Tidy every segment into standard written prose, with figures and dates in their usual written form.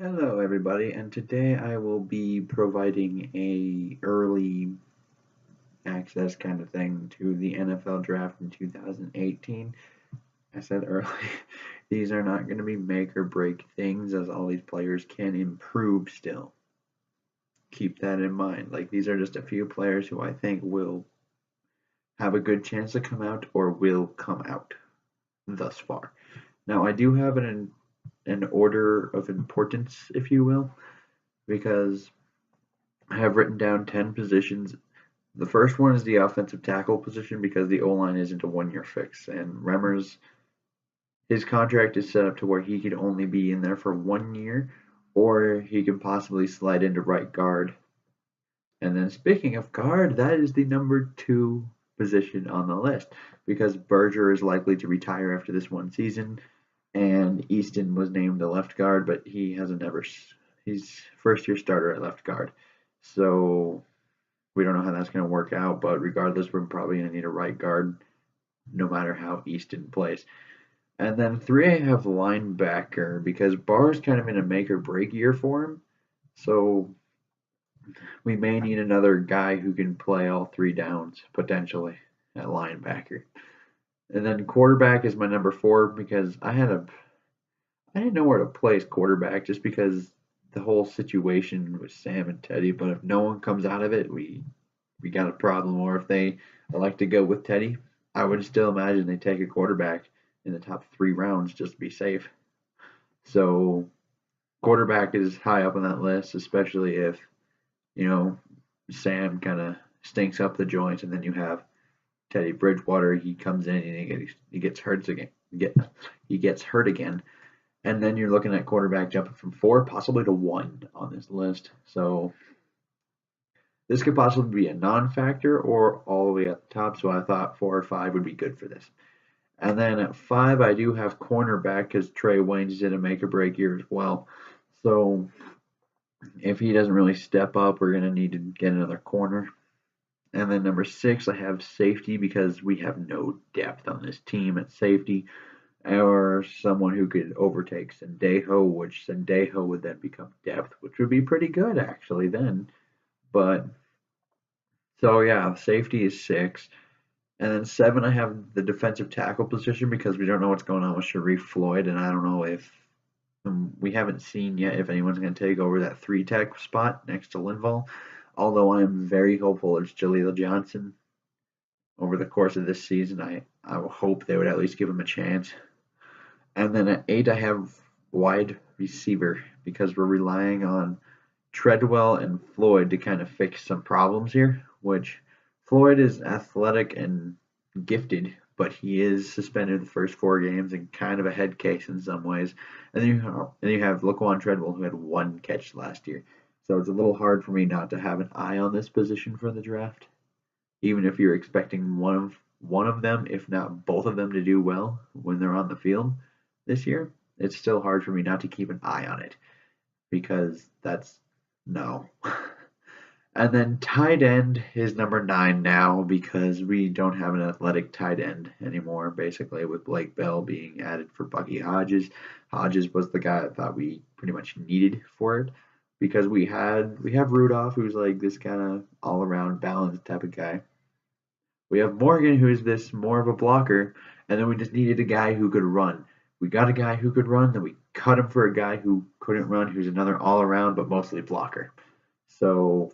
Hello everybody, and today I will be providing a early access kind of thing to the NFL draft in 2018. I said early. These are not going to be make or break things as all these players can improve still. Keep that in mind. Like these are just a few players who I think will have a good chance to come out or will come out thus far. Now I do have an order of importance, if you will, because I have written down 10 positions. The first one is the offensive tackle position because the O-line isn't a one-year fix, and Remmers, his contract is set up to where he could only be in there for 1 year, or he could possibly slide into right guard. And then speaking of guard, that is the number 2 position on the list because Berger is likely to retire after this one season, and Easton was named the left guard, but he hasn't ever. He's first-year starter at left guard, so we don't know how that's going to work out, but regardless, we're probably going to need a right guard no matter how Easton plays. And then 3, I have linebacker because Barr's kind of in a make or break year for him. So we may need another guy who can play all 3 downs potentially at linebacker. And then quarterback is my number 4 because I didn't know where to place quarterback just because the whole situation with Sam and Teddy, but if no one comes out of it, we got a problem. Or if they elect to go with Teddy, I would still imagine they take a quarterback in the top 3 rounds just to be safe. So quarterback is high up on that list, especially if Sam kind of stinks up the joint, and then you have Teddy Bridgewater. He comes in and he gets hurt again. He gets hurt again. And then you're looking at quarterback jumping from 4 possibly to 1 on this list. So this could possibly be a non-factor or all the way at the top. So I thought 4 or 5 would be good for this. And then at 5, I do have cornerback because Trey Waynes is in a make or break year as well. So if he doesn't really step up, we're going to need to get another corner. And then number 6, I have safety because we have no depth on this team at safety, or someone who could overtake Sendejo, which Sendejo would then become depth, which would be pretty good actually then. But so yeah, safety is 6. And then 7, I have the defensive tackle position because we don't know what's going on with Sharif Floyd, and I don't know if we haven't seen yet if anyone's going to take over that 3 tech spot next to Linval. Although I'm very hopeful it's Jaleel Johnson over the course of this season. I hope they would at least give him a chance. And then at 8, I have wide receiver because we're relying on Treadwell and Floyd to kind of fix some problems here, which Floyd is athletic and gifted, but he is suspended the first 4 games and kind of a head case in some ways. And then you have Laquan Treadwell, who had 1 catch last year. So it's a little hard for me not to have an eye on this position for the draft, even if you're expecting one of them, if not both of them, to do well when they're on the field this year. It's still hard for me not to keep an eye on it because that's no. And then tight end is number 9 now because we don't have an athletic tight end anymore, basically, with Blake Bell being added for Bucky Hodges. Hodges was the guy I thought we pretty much needed for it because we have Rudolph, who's like this kind of all around balanced type of guy. We have Morgan, who's this more of a blocker, and then we just needed a guy who could run. We got a guy who could run, then we cut him for a guy who couldn't run, who's another all around but mostly blocker. So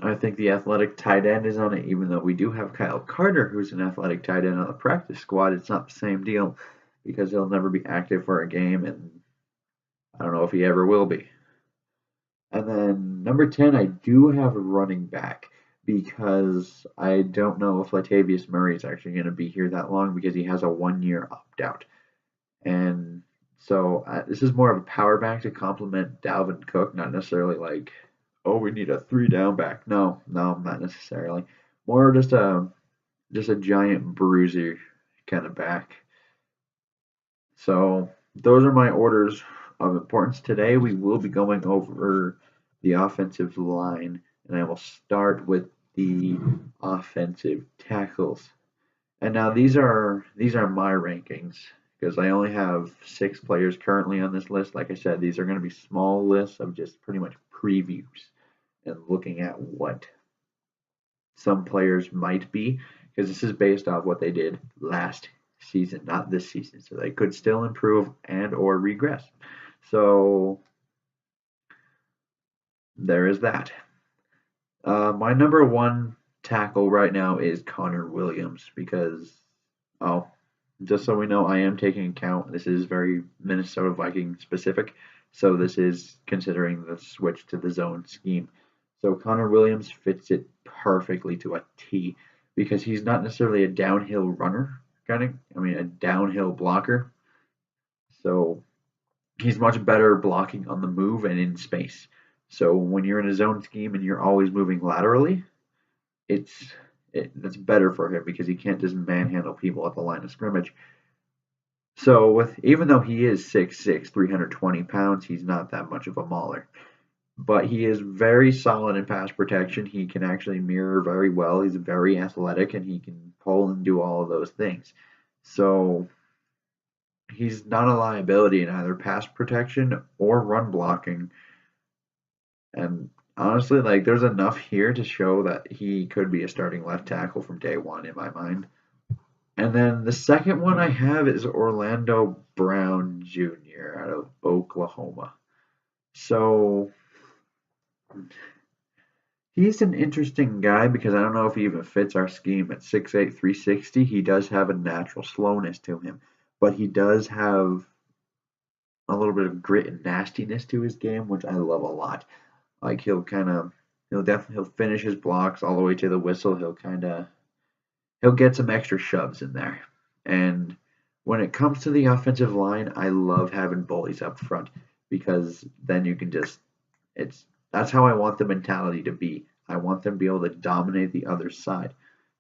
I think the athletic tight end is on it, even though we do have Kyle Carter, who's an athletic tight end on the practice squad. It's not the same deal because he'll never be active for a game, and I don't know if he ever will be. And then number 10, I do have a running back because I don't know if Latavius Murray is actually going to be here that long because he has a 1-year opt-out. And so this is more of a power back to complement Dalvin Cook, not necessarily like, oh, we need a 3 down back. No, not necessarily. More just a giant bruiser kind of back. So those are my orders of importance. Today we will be going over the offensive line, and I will start with the offensive tackles. And now these are my rankings because I only have 6 players currently on this list. Like I said, these are going to be small lists of just pretty much previews and looking at what some players might be, because this is based off what they did last season, not this season. So they could still improve and or regress. So there is that. My number 1 tackle right now is Connor Williams because, just so we know, I am taking account, this is very Minnesota Vikings specific, so this is considering the switch to the zone scheme. So Connor Williams fits it perfectly to a T because he's not necessarily a downhill runner, a downhill blocker. So he's much better blocking on the move and in space. So when you're in a zone scheme and you're always moving laterally, that's better for him because he can't just manhandle people at the line of scrimmage. So even though he is 6'6", 320 pounds, he's not that much of a mauler. But he is very solid in pass protection. He can actually mirror very well. He's very athletic, and he can pull and do all of those things. So he's not a liability in either pass protection or run blocking. And honestly, there's enough here to show that he could be a starting left tackle from day one in my mind. And then the second one I have is Orlando Brown Jr. out of Oklahoma. So he's an interesting guy because I don't know if he even fits our scheme at 6'8", 360. He does have a natural slowness to him, but he does have a little bit of grit and nastiness to his game, which I love a lot. He'll finish his blocks all the way to the whistle. He'll get some extra shoves in there. And when it comes to the offensive line, I love having bullies up front because then you can that's how I want the mentality to be. I want them to be able to dominate the other side.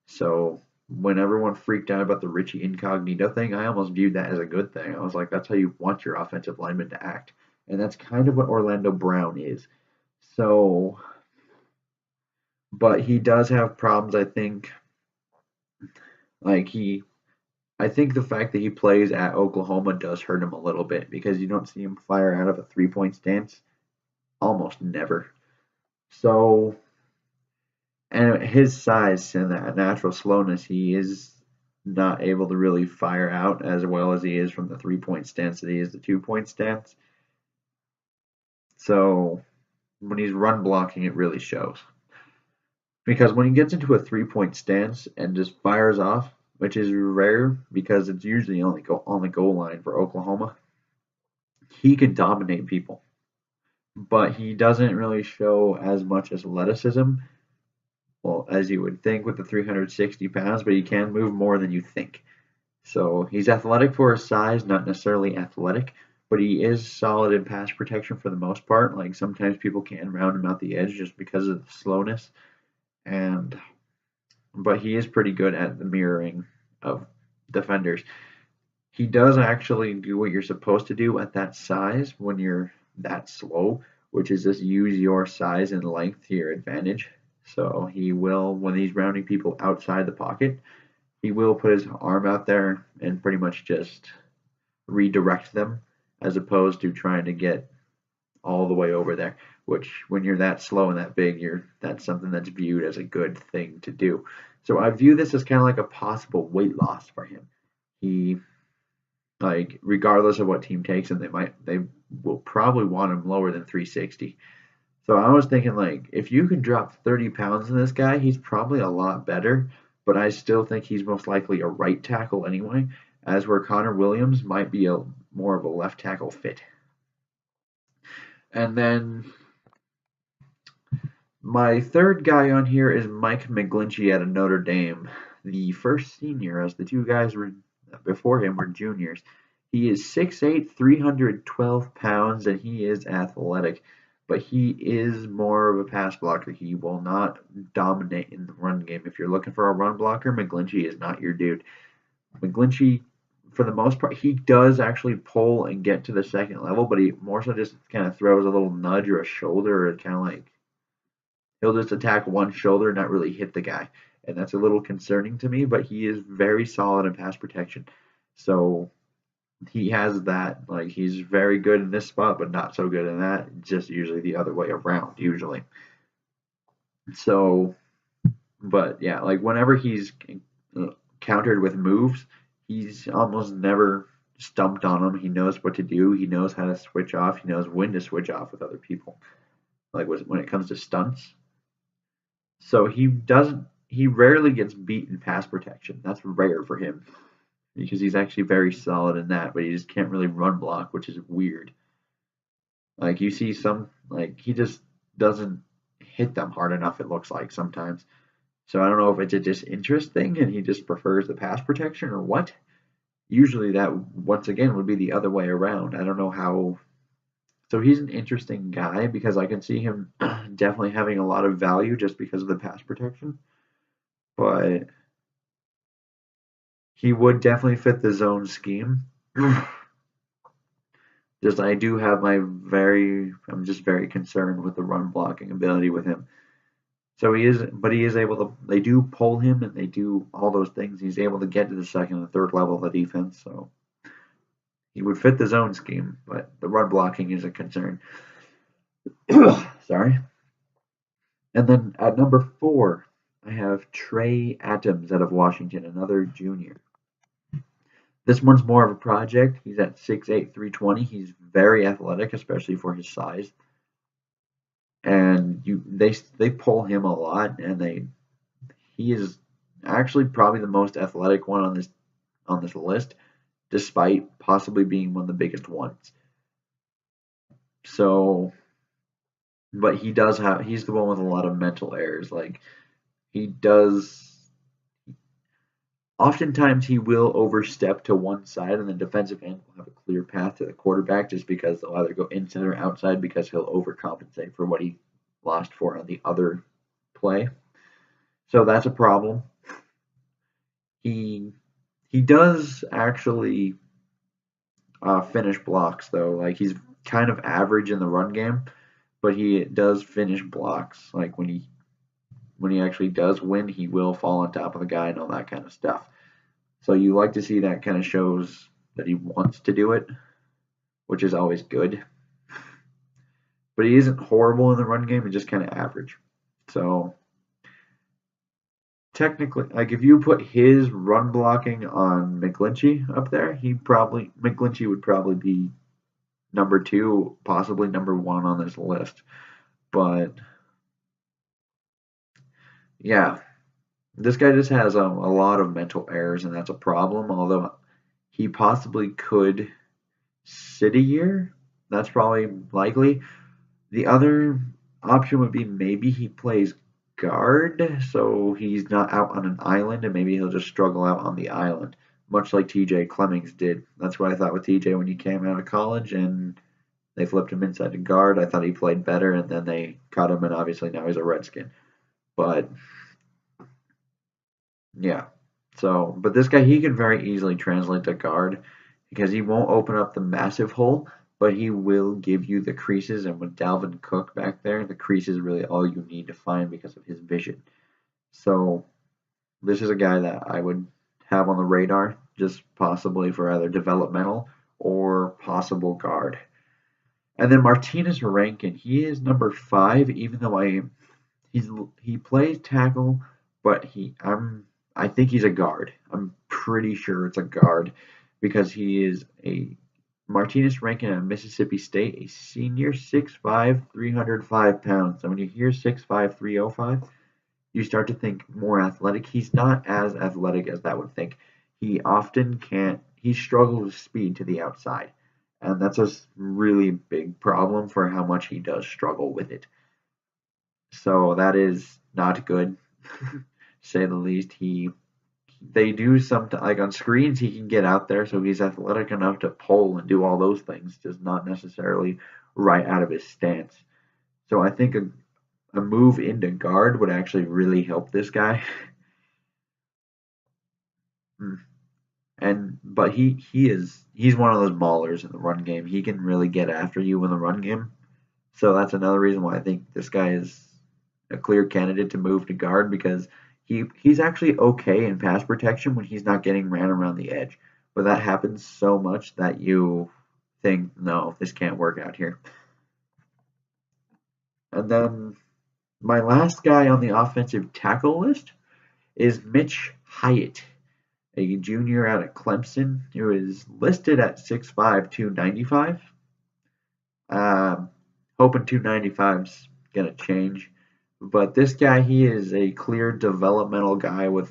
So when everyone freaked out about the Richie Incognito thing, I almost viewed that as a good thing. I was like, that's how you want your offensive lineman to act. And that's kind of what Orlando Brown is. So, but he does have problems, I think. I think the fact that he plays at Oklahoma does hurt him a little bit because you don't see him fire out of a 3-point stance almost never. So, and his size and that natural slowness, he is not able to really fire out as well as he is from the 3-point stance that he is the 2-point stance. So when he's run blocking, it really shows. Because when he gets into a 3-point stance and just fires off, which is rare because it's usually only on the goal line for Oklahoma, he can dominate people. But he doesn't really show as much athleticism, well, as you would think with the 360 pounds, but he can move more than you think. So he's athletic for his size, not necessarily athletic, but he is solid in pass protection for the most part. Sometimes people can round him out the edge just because of the slowness. But he is pretty good at the mirroring of defenders. He does actually do what you're supposed to do at that size when you're that slow, which is just use your size and length to your advantage. So he will, when he's rounding people outside the pocket, he will put his arm out there and pretty much just redirect them as opposed to trying to get all the way over there, which when you're that slow and that big, that's something that's viewed as a good thing to do. So I view this as kind of like a possible weight loss for him. He, regardless of what team takes him, they will probably want him lower than 360. So I was thinking, if you can drop 30 pounds in this guy, he's probably a lot better, but I still think he's most likely a right tackle anyway, as where Connor Williams might be more of a left tackle fit. And then my third guy on here is Mike McGlinchey out of Notre Dame, the first senior, as the two guys before him were juniors. He is 6'8", 312 pounds, and he is athletic, but he is more of a pass blocker. He will not dominate in the run game. If you're looking for a run blocker, McGlinchey is not your dude. McGlinchey, for the most part, he does actually pull and get to the second level, but he more so just kind of throws a little nudge or a shoulder, or kind of he'll just attack one shoulder and not really hit the guy. And that's a little concerning to me, but he is very solid in pass protection. So he has that, like, he's very good in this spot, but not so good in that. It's just usually the other way around, usually. So, but yeah, like whenever he's countered with moves, he's almost never stumped on them. He knows what to do. He knows how to switch off. He knows when to switch off with other people. Like when it comes to stunts. So he rarely gets beat in pass protection. That's rare for him because he's actually very solid in that, but he just can't really run block, which is weird. Like you see like he just doesn't hit them hard enough, it looks like sometimes. So I don't know if it's a disinterest thing and he just prefers the pass protection or what. Usually that once again would be the other way around. I don't know how. So he's an interesting guy because I can see him definitely having a lot of value just because of the pass protection. But he would definitely fit the zone scheme. Just I'm just very concerned with the run blocking ability with him. So he is able to, they do pull him and they do all those things. He's able to get to the second and third level of the defense. So he would fit the zone scheme, but the run blocking is a concern. Sorry. And then at number 4, I have Trey Adams out of Washington, another junior. This one's more of a project. He's at 6'8", 320. He's very athletic, especially for his size. And they pull him a lot, and he is actually probably the most athletic one on this list, despite possibly being one of the biggest ones. So, but he's the one with a lot of mental errors. Like he does. Oftentimes he will overstep to one side and the defensive end will have a clear path to the quarterback just because they'll either go inside or outside because he'll overcompensate for what he lost for on the other play. So that's a problem. He does actually finish blocks though. Like he's kind of average in the run game, but he does finish blocks. Like when he actually does win, he will fall on top of the guy and all that kind of stuff. So you like to see that kind of shows that he wants to do it, which is always good. But he isn't horrible in the run game, he's just kind of average. So technically, like if you put his run blocking on McGlinchey up there, McGlinchey would probably be number 2, possibly number 1 on this list. But yeah, this guy just has a lot of mental errors, and that's a problem. Although he possibly could sit a year, that's probably likely. The other option would be maybe he plays guard, so he's not out on an island, and maybe he'll just struggle out on the island, much like TJ Clemmings did. That's what I thought with TJ when he came out of college, and they flipped him inside to guard. I thought he played better, and then they cut him, and obviously now he's a Redskin. But yeah. So, but this guy, he could very easily translate to guard because he won't open up the massive hole, but he will give you the creases. And with Dalvin Cook back there, the crease is really all you need to find because of his vision. So, this is a guy that I would have on the radar, just possibly for either developmental or possible guard. And then Martinez Rankin, he is number 5, even though he plays tackle, but I think he's a guard. I'm pretty sure it's a guard because he is a Martinez Rankin at Mississippi State, a senior, 6'5", 305 pounds. So when you hear 6'5", 305, you start to think more athletic. He's not as athletic as that would think. He struggles with speed to the outside. And that's a really big problem for how much he does struggle with it. So that is not good, to say the least. They do sometimes, like on screens, he can get out there, so he's athletic enough to pull and do all those things, just not necessarily right out of his stance. So I think a move into guard would actually really help this guy. But he's one of those maulers in the run game. He can really get after you in the run game. So that's another reason why I think this guy is a clear candidate to move to guard because he's actually okay in pass protection when he's not getting ran around the edge. but that happens so much that you think, no, this can't work out here. And then my last guy on the offensive tackle list is Mitch Hyatt, a junior out of Clemson who is listed at 6'5", 295. Hoping 295's going to change. But this guy, he is a clear developmental guy with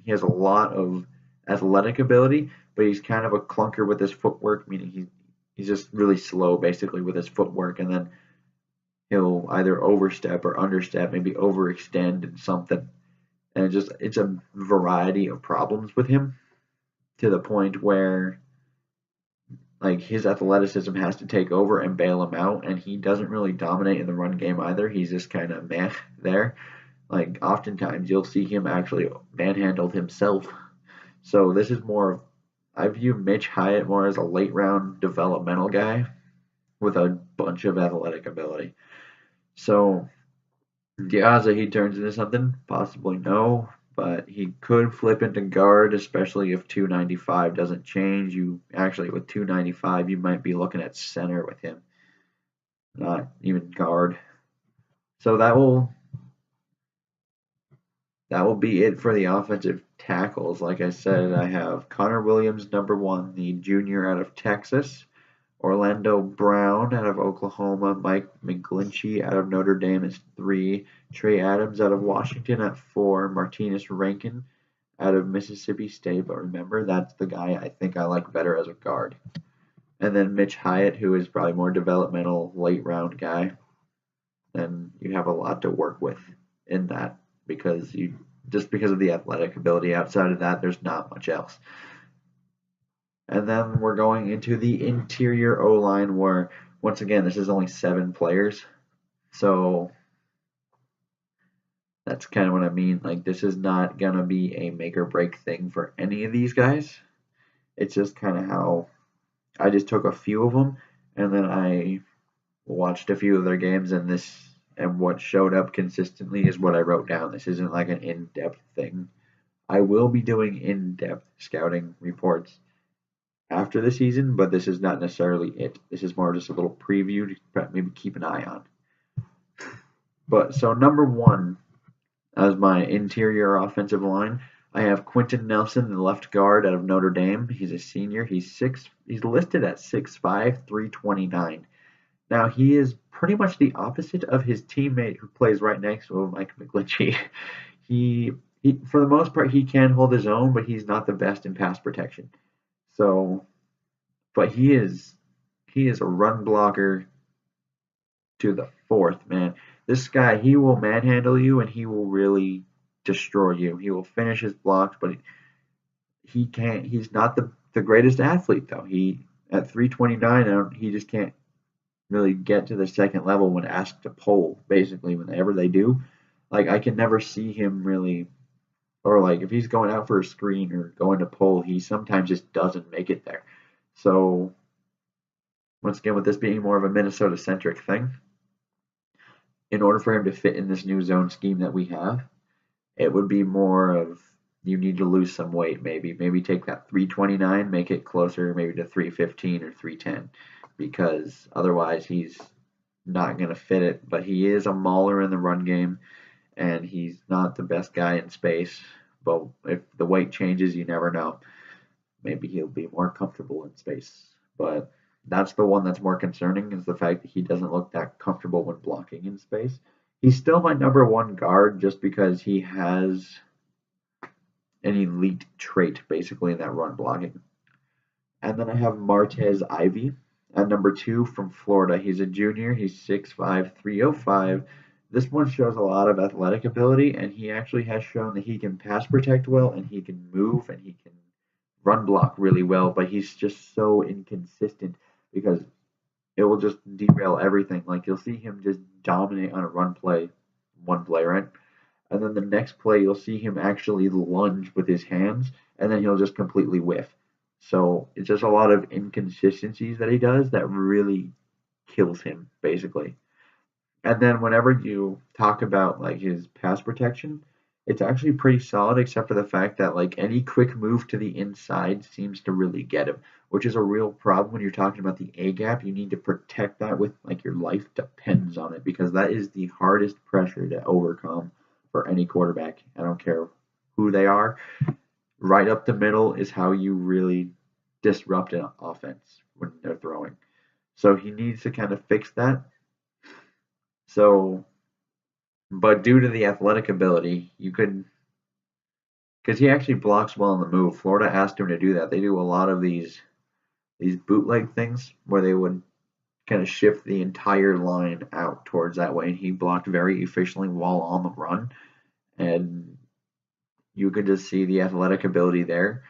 he has a lot of athletic ability, but he's kind of a clunker with his footwork, meaning he's just really slow basically with his footwork, and then he'll either overstep or understep, maybe overextend in something. And it's a variety of problems with him to the point where like his athleticism has to take over and bail him out, and he doesn't really dominate in the run game either. He's just kind of meh there. Like oftentimes you'll see him actually manhandled himself. So this is more, I view Mitch Hyatt more as a late round developmental guy with a bunch of athletic ability. So the odds that he turns into something, possibly no, but he could flip into guard, especially if 295 doesn't change. You actually, with 295, you might be looking at center with him, not even guard. So that will be it for the offensive tackles. Like I said, I have Connor Williams, number 1, the junior out of Texas. Orlando Brown out of Oklahoma, Mike McGlinchey out of Notre Dame is 3, Trey Adams out of Washington at 4, Martinez Rankin out of Mississippi State, but remember, that's the guy I think I like better as a guard. And then Mitch Hyatt, who is probably more developmental, late round guy. And you have a lot to work with in that because of the athletic ability. Outside of that, there's not much else. And then we're going into the interior O-line where, once again, this is only 7 players. So that's kind of what I mean. Like, this is not going to be a make or break thing for any of these guys. It's just kind of how I just took a few of them and then I watched a few of their games, and what showed up consistently is what I wrote down. This isn't like an in-depth thing. I will be doing in-depth scouting reports after the season, but this is not necessarily it. This is more just a little preview to maybe keep an eye on. But so number 1 as my interior offensive line, I have Quentin Nelson, the left guard out of Notre Dame. He's a senior. He's listed at 6'5", 329. Now he is pretty much the opposite of his teammate who plays right next to him, Mike McGlinchey. He for the most part he can hold his own, but he's not the best in pass protection. So, but he is a run blocker to the 4th, man. This guy, he will manhandle you and he will really destroy you. He will finish his blocks, but he's not the greatest athlete though. He at 329, he just can't really get to the second level when asked to pull, basically, whenever they do. Like, I can never see him really, or like if he's going out for a screen or going to pull, he sometimes just doesn't make it there. So once again, with this being more of a Minnesota centric thing, in order for him to fit in this new zone scheme that we have, it would be more of you need to lose some weight, maybe take that 329, make it closer maybe to 315 or 310, because otherwise he's not going to fit it. But he is a mauler in the run game, and he's not the best guy in space. But if the weight changes, you never know. Maybe he'll be more comfortable in space. But that's the one that's more concerning, is the fact that he doesn't look that comfortable when blocking in space. He's still my number 1 guard just because he has an elite trait basically in that run blocking. And then I have Martez Ivy at number 2 from Florida. He's a junior. He's 6'5", 305. This one shows a lot of athletic ability, and he actually has shown that he can pass protect well, and he can move, and he can run block really well, but he's just so inconsistent because it will just derail everything. Like, you'll see him just dominate on a run play, one play, right? And then the next play, you'll see him actually lunge with his hands, and then he'll just completely whiff. So it's just a lot of inconsistencies that he does that really kills him, basically. And then whenever you talk about like his pass protection, It's actually pretty solid, except for the fact that like any quick move to the inside seems to really get him, which is a real problem when you're talking about the A gap. You need to protect that with like your life depends on it, because that is the hardest pressure to overcome for any quarterback. I don't care who they are. Right up the middle is how you really disrupt an offense when they're throwing. So he needs to kind of fix that. So, but due to the athletic ability, you could, because he actually blocks well on the move. Florida asked him to do that. They do a lot of these bootleg things where they would kind of shift the entire line out towards that way, and he blocked very efficiently while on the run, and you could just see the athletic ability there.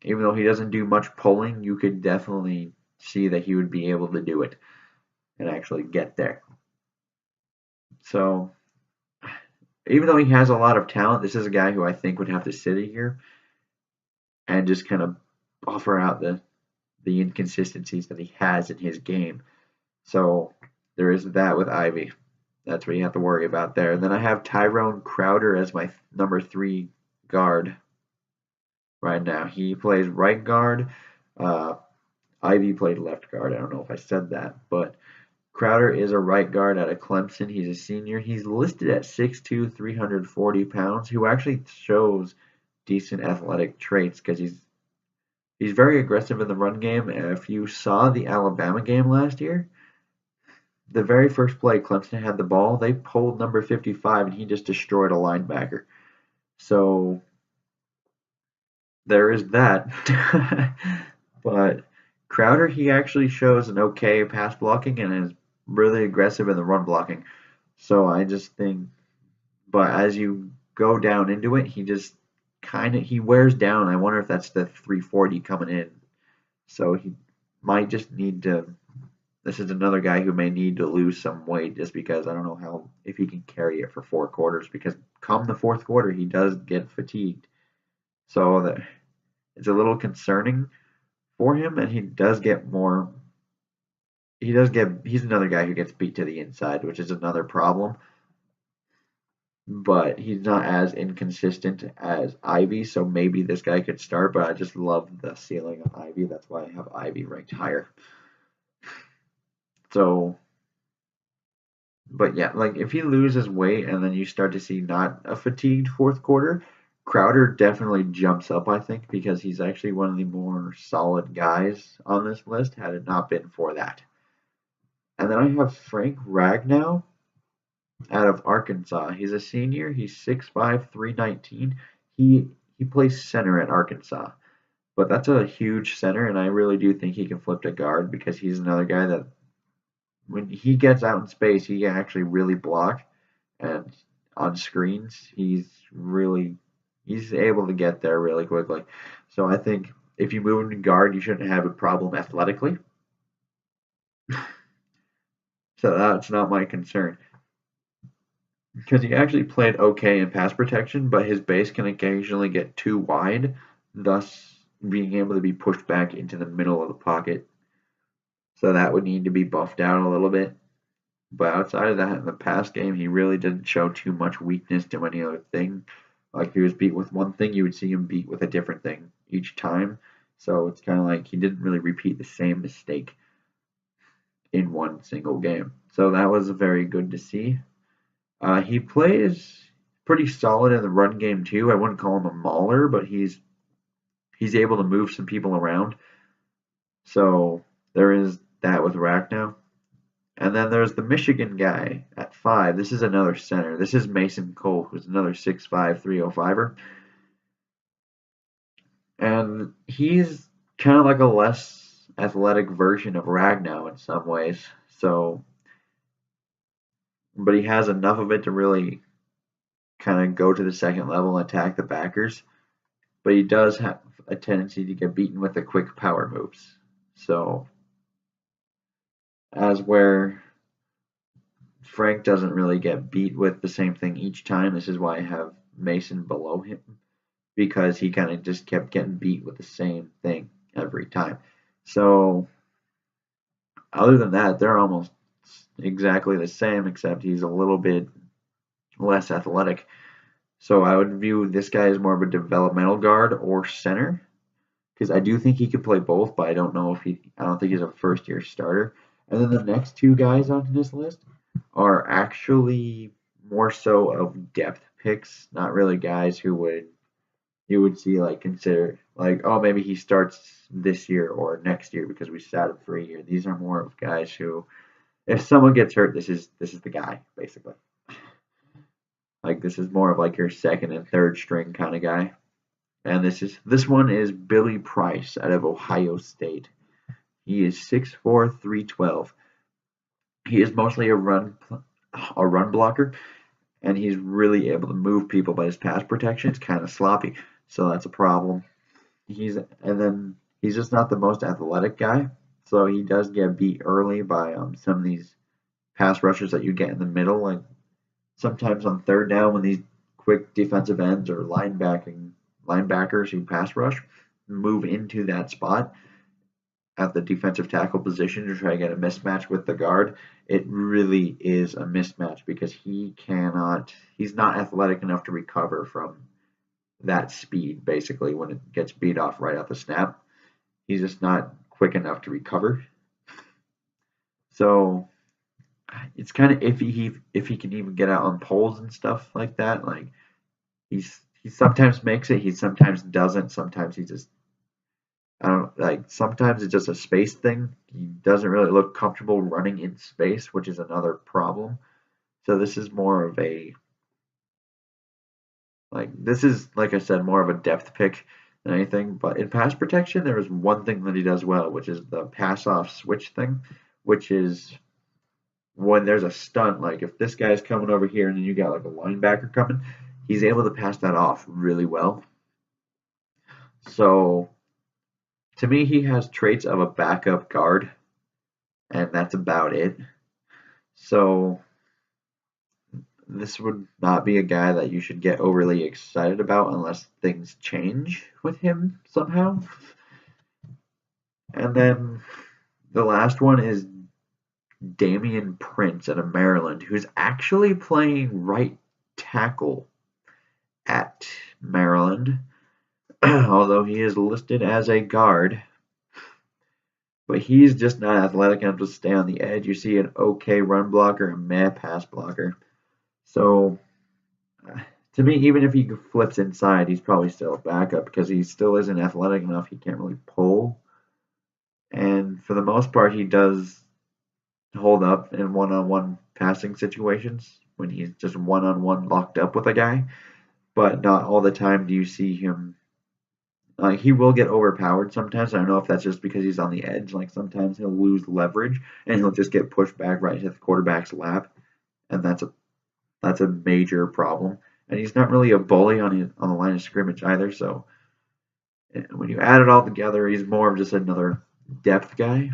Even though he doesn't do much pulling, you could definitely see that he would be able to do it and actually get there. So even though he has a lot of talent, this is a guy who I think would have to sit a year and just kind of buffer out the inconsistencies that he has in his game. So there is that with Ivy. That's what you have to worry about there. And then I have Tyrone Crowder as my number 3 guard right now. He plays right guard. Ivy played left guard. I don't know if I said that, but Crowder is a right guard out of Clemson. He's a senior. He's listed at 6'2", 340 pounds, who actually shows decent athletic traits because he's very aggressive in the run game. And if you saw the Alabama game last year, the very first play Clemson had the ball, they pulled number 55 and he just destroyed a linebacker. So there is that. But Crowder, he actually shows an okay pass blocking and is really aggressive in the run blocking. So I just think, but as you go down into it, he just he wears down. I wonder if that's the 340 coming in. So he might just need to. This is another guy who may need to lose some weight just because I don't know if he can carry it for 4 quarters, because come the 4th quarter he does get fatigued. So it's a little concerning for him, and he's another guy who gets beat to the inside, which is another problem. But he's not as inconsistent as Ivy, so maybe this guy could start, but I just love the ceiling of Ivy. That's why I have Ivy ranked higher. So, but yeah, like if he loses weight and then you start to see not a fatigued 4th quarter, Crowder definitely jumps up, I think, because he's actually one of the more solid guys on this list had it not been for that. And then I have Frank Ragnow out of Arkansas. He's a senior. He's 6'5", 319. He plays center at Arkansas. But that's a huge center, and I really do think he can flip to guard because he's another guy that when he gets out in space, he can actually really block. And on screens, he's able to get there really quickly. So I think if you move him to guard, you shouldn't have a problem athletically. So that's not my concern. Because he actually played okay in pass protection, but his base can occasionally get too wide, thus being able to be pushed back into the middle of the pocket. So that would need to be buffed out a little bit. But outside of that, in the pass game, he really didn't show too much weakness to any other thing. Like if he was beat with one thing, you would see him beat with a different thing each time. So it's kind of like he didn't really repeat the same mistake in one single game. So that was very good to see. He plays pretty solid in the run game too. I wouldn't call him a mauler, but he's able to move some people around. So there is that with Ragnow. And then there's the Michigan guy at 5. This is another center. This is Mason Cole, who's another 6'5", 305er. And he's kind of like a less athletic version of Ragnow in some ways. So, but he has enough of it to really kind of go to the second level and attack the backers. But he does have a tendency to get beaten with the quick power moves. So, as where Frank doesn't really get beat with the same thing each time, this is why I have Mason below him, because he kind of just kept getting beat with the same thing every time. So, other than that, they're almost exactly the same, except he's a little bit less athletic. So I would view this guy as more of a developmental guard or center, because I do think he could play both, but I don't know if I don't think he's a first year starter. And then the next two guys on this list are actually more so of depth picks, not really guys who you would see like consider like, oh, maybe he starts this year or next year because we sat him for a year. These are more of guys who, if someone gets hurt, this is the guy basically. Like this is more of like your second and third string kind of guy. And this one is Billy Price out of Ohio State. He is 6'4", 312. He is mostly a run blocker, and he's really able to move people, but his pass protection is kind of sloppy, so that's a problem. He's just not the most athletic guy, so he does get beat early by some of these pass rushers that you get in the middle, like sometimes on third down when these quick defensive ends or linebackers who pass rush move into that spot at the defensive tackle position to try to get a mismatch with the guard. It really is a mismatch because he's not athletic enough to recover from that speed basically when it gets beat off right at the snap. He's just not quick enough to recover. So it's kind of iffy if he can even get out on poles and stuff like that. Like he sometimes makes it, he sometimes doesn't. Sometimes he just I don't like. Sometimes it's just a space thing. He doesn't really look comfortable running in space, which is another problem. So this is more of a this is like I said, more of a depth pick than anything. But in pass protection, there is one thing that he does well, which is the pass off switch thing, which is when there's a stunt. Like if this guy's coming over here and then you got like a linebacker coming, he's able to pass that off really well. So to me, he has traits of a backup guard, and that's about it. So this would not be a guy that you should get overly excited about unless things change with him somehow. And then the last one is Damian Prince out of Maryland, who's actually playing right tackle at Maryland, although he is listed as a guard. But he's just not athletic enough to stay on the edge. You see an okay run blocker, a meh pass blocker. So to me, even if he flips inside, he's probably still a backup because he still isn't athletic enough. He can't really pull. And for the most part, he does hold up in one-on-one passing situations when he's just one-on-one locked up with a guy. But not all the time do you see him. Like he will get overpowered sometimes. I don't know if that's just because he's on the edge. Like sometimes he'll lose leverage and he'll just get pushed back right into the quarterback's lap, and that's a major problem. And he's not really a bully on the line of scrimmage either. So when you add it all together, he's more of just another depth guy.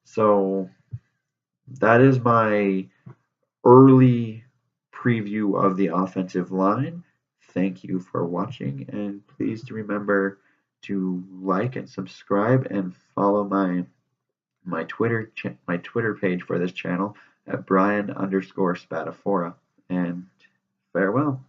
So that is my early preview of the offensive line. Thank you for watching, and please remember to like and subscribe and follow my Twitter page for this channel at Brian_Spatafora. And farewell.